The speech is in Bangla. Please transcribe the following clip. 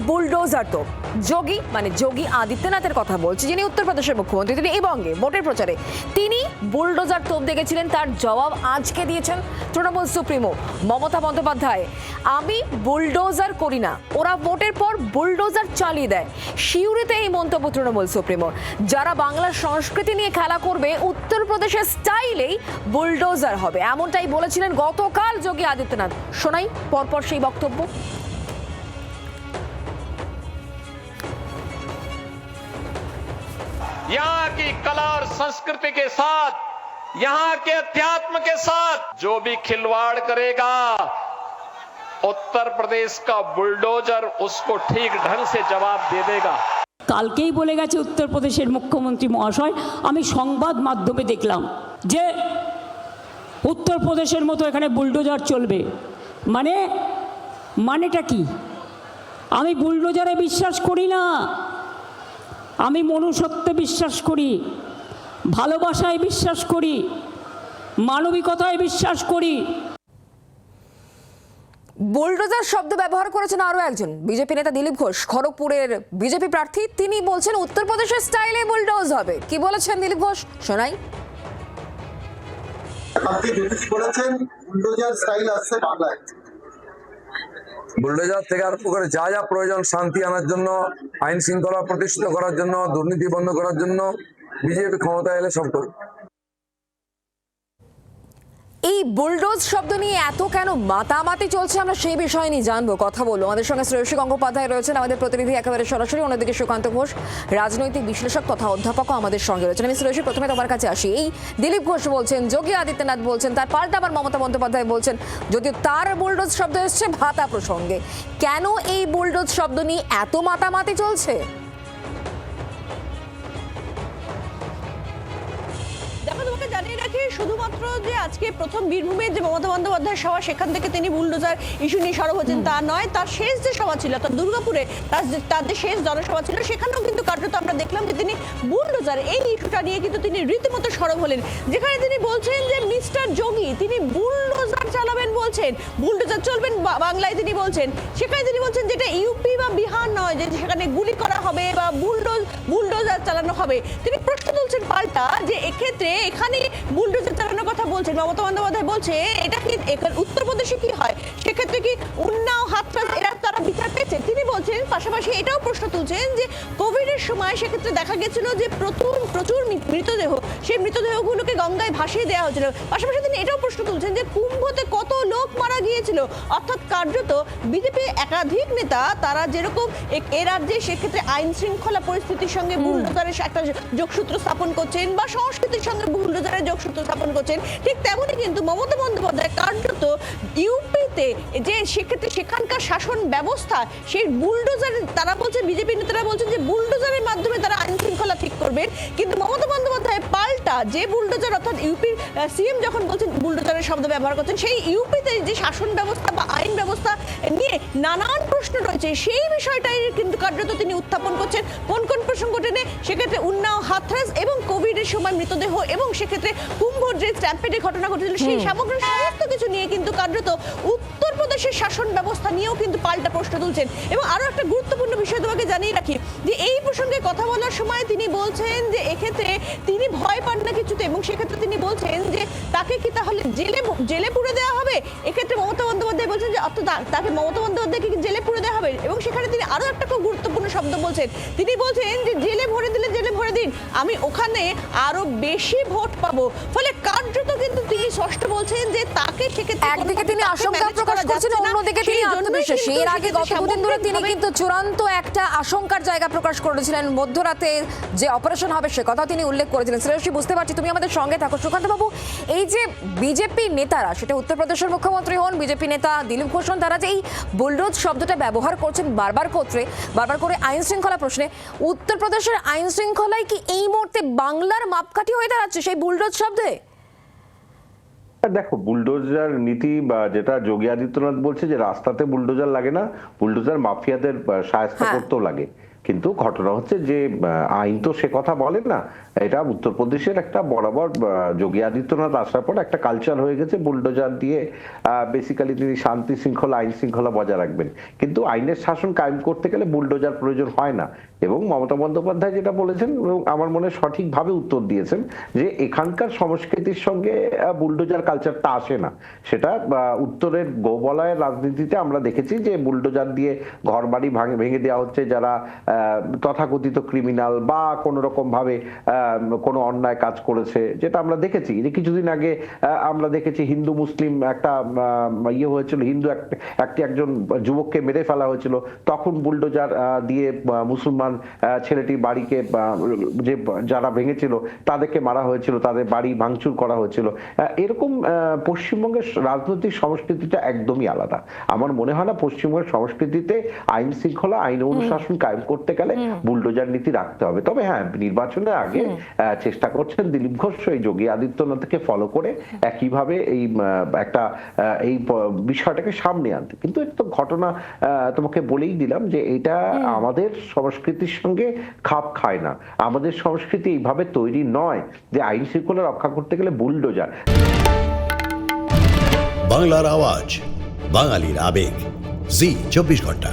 বুলডোজার তো যোগী আদিত্যনাথের কথা বলছি, যিনি উত্তরপ্রদেশের মুখ্যমন্ত্রী। তিনি এই বঙ্গে ভোটের প্রচারে তিনি বুলডোজার তোপ দেখেছিলেন। তার জবাব আজকে দিয়েছেন তৃণমূল সুপ্রিমো মমতা বন্দ্যোপাধ্যায়। আমি বুলডোজার করি না, ওরা ভোটের পর বুলডোজার চালিয়ে দেয়। শিউরিতে এই মন্তব্য তৃণমূল সুপ্রিমোর। যারা বাংলার সংস্কৃতি নিয়ে খেলা করবে উত্তরপ্রদেশের স্টাইলেই বুলডোজার হবে, এমনটাই বলেছিলেন গতকাল যোগী আদিত্যনাথ। শোনাই পরপর সেই বক্তব্য। यहाँ की कला और संस्कृति के साथ, यहाँ के अध्यात्म के साथ जो भी खिलवाड़ करेगा, उत्तर प्रदेश का बुलडोजर उसको ठीक ढंग से जवाब दे देगा। কালকেই বলে গেছে উত্তরপ্রদেশের মুখ্যমন্ত্রী মহাশয়, আমি সংবাদ মাধ্যমে দেখলাম যে উত্তরপ্রদেশের মতো এখানে বুলডোজার চলবে। মানেটা কি? আমি বুলডোজারে বিশ্বাস করি না, আমি মনুষ্যত্বে বিশ্বাস করি, ভালোবাসায় বিশ্বাস করি, মানবিকতায় বিশ্বাস করি। বুলডোজার শব্দ ব্যবহার করেছেন আরো একজন বিজেপি নেতা দিলীপ ঘোষ, খড়গপুরের বিজেপি প্রার্থী। তিনি বলছেন উত্তরপ্রদেশের স্টাইলে বুলডোজ হবে। কি বলেছেন দিলীপ ঘোষ, শোনাই। বলেছেন বুলডোজার স্টাইল আসছে বাংলায়। বুলডোজার থেকে আরম্ভ করে যা যা প্রয়োজন, শান্তি আনার জন্য, আইন শৃঙ্খলা প্রতিষ্ঠিত করার জন্য, দুর্নীতি বন্ধ করার জন্য বিজেপি ক্ষমতায় এলে সব করবে। এই বুলডোজ শব্দ নিয়ে এত কেন মাতামাতি চলছে, আমরা সেই বিষয় নিয়ে জানবো, কথা বলবো। আমাদের সঙ্গে শ্রেয়সী গঙ্গোপাধ্যায় রয়েছেন, আমাদের প্রতিনিধি একেবারে সরাসরি। অন্যদিকে সুকান্ত ঘোষ, রাজনৈতিক বিশ্লেষক তথা অধ্যাপকও আমাদের সঙ্গে রয়েছেন। আমি শ্রেয়সী, প্রথমে তোমার কাছে আসি। এই দিলীপ ঘোষ বলছেন, যোগী আদিত্যনাথ বলছেন, তার পাল্টা আবার মমতা বন্দ্যোপাধ্যায় বলছেন, যদিও তার বুলডোজ শব্দ এসছে ভাতা প্রসঙ্গে। কেন এই বুলডোজ শব্দ নিয়ে এত মাতামাতি চলছে? জানিয়ে রাখি শুধুমাত্র যে আজকে প্রথম বীরভূমের যে মমতা বন্দ্যোপাধ্যায়ের সভা, সেখান থেকে তিনি বুলডোজার ইস্যু নিয়ে সরব হচ্ছেন তা নয়। তার শেষ যে সভা ছিল, অর্থাৎ দুর্গাপুরে তার যে শেষ জনসভা ছিল, সেখানেও কিন্তু কার্যত আমরা দেখলাম যে তিনি বুলডোজার এই ইস্যুটা নিয়ে কিন্তু তিনি রীতিমতো সরব হলেন, যেখানে তিনি বলছেন যে মিস্টার যোগী তিনি বুলডোজার চালাবেন বলছেন, বুলডোজার চলবেন বাংলায় তিনি বলছেন। সেখানে তিনি বলছেন যেটা ইউপি বা বিহার নয়, যে সেখানে গুলি করা হবে বা বুলডোজার চালানো হবে। তিনি প্রশ্ন তুলছেন পাল্টা যে এক্ষেত্রে এখানে বুলডোজার চালানোর কথা বলছেন মমতা বন্দ্যোপাধ্যায়, বলছে এটা কি উত্তরপ্রদেশে কি হয়, সেক্ষেত্রে কি উন্নাও হাতরাস এরা তারা বিচার পেয়েছে। তিনি বলছেন, পাশাপাশি এটাও প্রশ্ন তুলছেন যে কোভিডের সময় সেক্ষেত্রে দেখা গেছিল যে প্রচুর মৃতদেহ, সেই মৃতদেহগুলোকে গঙ্গায় ভাসিয়ে দেওয়া হয়েছিল। পাশাপাশি তিনি এটাও প্রশ্ন তুলছেন যে কুম্ভতে কত লোক মারা গিয়েছিল। অর্থাৎ কার্যত বিজেপি একাধিক নেতা তারা যেরকম এ রাজ্যে সেক্ষেত্রে আইন শৃঙ্খলা পরিস্থিতির সঙ্গে বুলডোজারের একটা যোগসূত্র স্থাপন করছেন বা সংস্কৃতির সঙ্গে বুলডোজারের যোগসূত্র স্থাপন করছেন, ঠিক তেমনই কিন্তু মমতা বন্দ্যোপাধ্যায় কার্যত ইউপিতে যে সেক্ষেত্রে সেখানকার শাসন ব্যবস্থা, সেই বুলডোজার তারা বলছে, বিজেপি নেতারা বলছেন যে বুলডোজারের মাধ্যমে তারা আইন শৃঙ্খলা ঠিক করবেন। কিন্তু মমতা বন্দ্যোপাধ্যায় পাল্টা যে বুলডোজার, অর্থাৎ ইউপির সিএম যখন বলছেন বুলডোজারের শব্দ ব্যবহার করছেন, সেই ইউপিতে যে শাসন ব্যবস্থা বা আইন ব্যবস্থা নিয়ে নানান প্রশ্ন রয়েছে, সেই বিষয়টাই কিন্তু কার্যত তিনি উত্থাপন করছেন। কোন কোন প্রসঙ্গ টেনে, সেক্ষেত্রে উন্নাও হাতরাস এবং কোভিডের সময় মৃতদেহ এবং সেক্ষেত্রে কুম্ভর যে স্ট্যাম্পেডের ঘটনা ঘটেছিল, সেই সমগ্র সমস্ত কিছু নিয়ে কিন্তু কার্যত উত্তরপ্রদেশের শাসন ব্যবস্থা নিয়েও কিন্তু পাল্টা প্রশ্ন তুলছেন। এবং আরো একটা গুরুত্বপূর্ণ বিষয় তোমাকে জানিয়ে রাখি যে এই প্রসঙ্গে কথা বলার সময় তিনি বলছেন যে এক্ষেত্রে তিনি ভয় পান না কিছুতে, এবং সেক্ষেত্রে তিনি বলছেন যে তাকে কি তাহলে জেলে পুরে দেওয়া হবে। এক্ষেত্রে মমতা বন্দ্যোপাধ্যায় বলছেন যে তাকে মমতা বন্দ্যোপাধ্যায়কে কি জেলে পুরে দেওয়া হবে। এবং সেখানে তিনি আরো একটা খুব গুরুত্বপূর্ণ শব্দ বলছেন, তিনি বলছেন যে জেলে ভরে দিলে জেলে ভরে দিন, আমি ওখানে আরো বেশি ভোট পাবো। ফলে কার্যত কিন্তু তিনি স্পষ্ট বলছেন যে তাকে সেক্ষেত্রে একদিকে তিনি আশঙ্কা প্রকাশ করছেন, অন্যদিকে তিনি আত্মবিশ্বাসী। এর আগে গত দুদিন ধরে তিনি কিন্তু চূড়ান্ত একটা আশঙ্কার জায়গা প্রকাশ করেছিলেন, মধ্যরাতে যে অপারেশন হবে সে কথা তিনি উল্লেখ করেছিলেন। শ্রেয়সী, বুঝতে পারছি তুমি আমাদের সঙ্গে থাকো। সুকান্ত বাবু, এই যে বিজেপি নেতারা, সেটা উত্তরপ্রদেশের মুখ্যমন্ত্রী হন, বিজেপি নেতা দিলীপ ঘোষ হন, তারা যে এই বুলডোজ শব্দটা ব্যবহার করছেন বারবার করে আইন শৃঙ্খলা প্রশ্নে, উত্তরপ্রদেশের আইন শৃঙ্খলায় কি এই মুহূর্তে বাংলার মাপকাঠি হয়ে দাঁড়াচ্ছে সেই বুলডোজ শব্দে? দেখো, বুলডোজার নীতি বা যেটা যোগী আদিত্যনাথ বলছে যে রাস্তাতে বুলডোজার লাগে না, বুলডোজার মাফিয়াদের সাহায্য করতেও লাগে। কিন্তু ঘটনা হচ্ছে যে আইন তো সে কথা বলেন না। এটা উত্তরপ্রদেশের একটা বরাবর যোগী আদিত্যনাথ আসার পর একটা কালচার হয়ে গেছে, বুলডোজার দিয়ে বেসিক্যালি তিনি শান্তি শৃঙ্খলা আইন শৃঙ্খলা বজায় রাখবেন, কিন্তু আইনের শাসন কায়েম করতে গেলে বুলডোজার প্রয়োজন হয় না। এবং মমতা বন্দ্যোপাধ্যায় যেটা বলেছেন এবং আমার মনে হয় সঠিকভাবে উত্তর দিয়েছেন যে এখানকার সংস্কৃতির সঙ্গে বুলডোজার কালচারটা আসে না। সেটা উত্তরের গোবলয়ের রাজনীতিতে আমরা দেখেছি যে বুলডোজার দিয়ে ঘর বাড়ি ভেঙে দেওয়া হচ্ছে যারা তথাকথিত ক্রিমিনাল বা কোনো রকম ভাবে কোনো অন্যায় কাজ করেছে, যেটা আমরা দেখেছি যে কিছুদিন আগে আমরা দেখেছি হিন্দু মুসলিম একটা ইয়ে হয়েছিল, হিন্দু একজন যুবককে মেরে ফেলা হয়েছিল, তখন বুলডোজার দিয়ে মুসলমান ছেলেটির বাড়িকে যে যারা ভেঙেছিল তাদেরকে মারা হয়েছিল, তাদের বাড়ি ভাঙচুর করা হয়েছিল। এরকম পশ্চিমবঙ্গের রাজনৈতিক সংস্কৃতিটা একদমই আলাদা। আমার মনে হয় না পশ্চিমবঙ্গের সংস্কৃতিতে আইন শৃঙ্খলা আইন অনুশাসন কায়েম করতে গেলে বুলডোজার নীতি রাখতে হবে। তবে হ্যাঁ, নির্বাচনের আগে চেষ্টা করছেন দিলীপ ঘোষ এই যোগী আদিত্যনাথকে ফলো করে একইভাবে এই একটা এই বিষয়টাকে সামনে আনতে। কিন্তু এটা তো ঘটনা তোমাকে বলেই দিলাম যে এটা আমাদের সংস্কৃতির সঙ্গে খাপ খায় না। আমাদের সংস্কৃতি এইভাবে তৈরি নয় যে আইন শৃঙ্খলা রক্ষা করতে গেলে বুলডোজার। বাংলার আওয়াজ, বাঙালির আবেগ, জি 24 ঘন্টা।